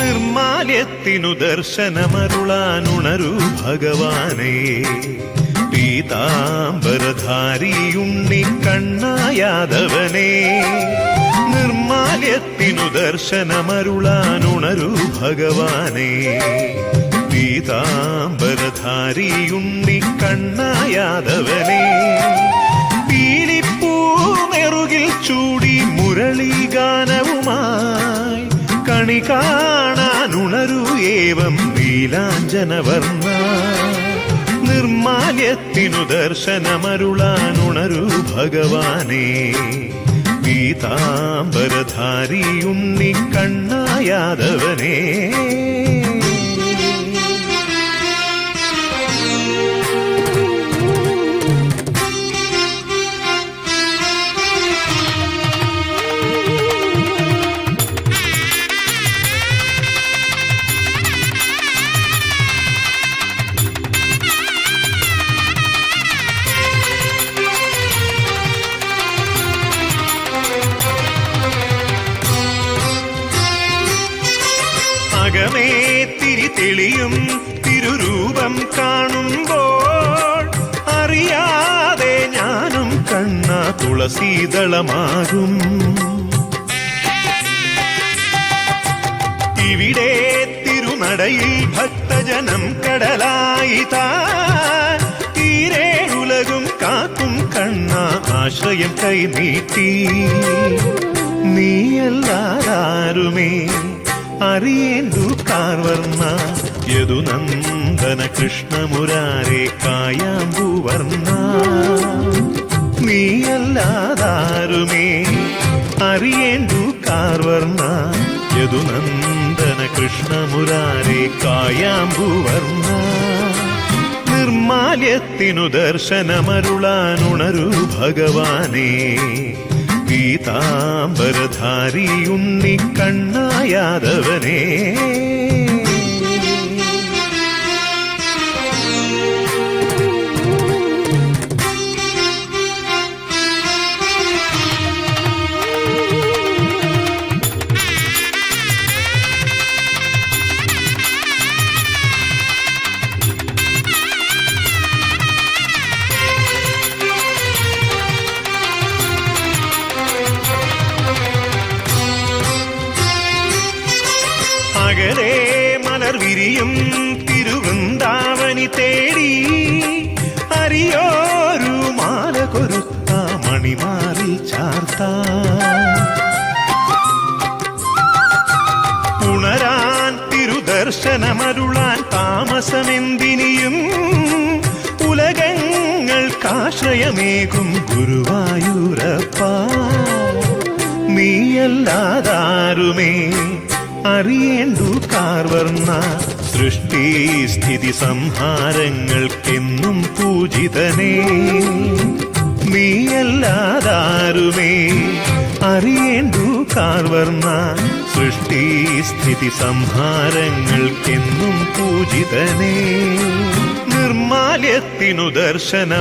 നിർമാല്യത്തിനു ദർശനമരുളാനുണരൂ ഭഗവാനേ. പീതാംബരധാരിയുണ്ണി കണ്ണായാദവനേ. നിർമാല്യത്തിനു ദർശനമരുളാനുണരൂ ഭഗവാനേ. പീതാംബരധാരിയുണ്ണി കണ്ണായാദവനേ. പീലിപ്പൂമെറുകിൽ ചൂടി മുരളീഗാനവുമായി കണി കാണാനുണരൂ ഏവം നീലാഞ്ജനവർണ്ണ. നിർമാല്യത്തിനു ദർശനമരുളാനുണരൂ ഭഗവാനേ. പീതാംബരധാരിയുണ്ണി കണ്ണായാദവനേ. അകമേ തിരി തെളിയും തിരുരൂപം കാണുമ്പോൾ അറിയാതെ ഞാനും കണ്ണ തുളസീദളമാകും. ഇവിടെ തിരുനടയിൽ ഭക്തജനം കടലായി താൻ തീരേഴുലകും കാക്കും കണ്ണ ആശ്രയം കൈനീട്ടി. നീയല്ലാതാരുമേ അറിയേണ്ടു കാർവർണ്ണ. യദുനന്ദന കൃഷ്ണമുരാരേ കായാമ്പൂവർണ്ണ. നീയല്ലാതാരുമേ അറിയേണ്ടു കാർവർണ്ണ. യദുനന്ദന കൃഷ്ണമുരാരേ കായാമ്പൂവർണ്ണ. നിർമാല്യത്തിനു ദർശനമരുളാനുണരൂ ഭഗവാനേ. പീതാംബരധാരിയുണ്ണി കണ്ണായാദവനേ. അകലെ മലർ വിരിയും തിരുവൃന്ദാവനി തേടി അറിയോരു മാല കൊരുത്ത മണിമാറിൽ ചാർത്ത. ഉണരാൻ തിരുദർശനമരുളാൻ താമസമെന്തിനിയും ഉലകങ്ങൾക്കാശ്രയമേകും ഗുരുവായൂരപ്പ. നീയല്ലാതാരുമേ അറിയേണ്ടു കാർവർണ്ണ. സൃഷ്ടി സ്ഥിതി സംഹാരങ്ങൾക്കെന്നും പൂജിതനേ. നീയല്ലാതാരുമേ അറിയേണ്ടു കാർവർണ്ണ. സൃഷ്ടി സ്ഥിതി സംഹാരങ്ങൾക്കെന്നും പൂജിതനേ. നിർമാല്യത്തിനു ദർശനം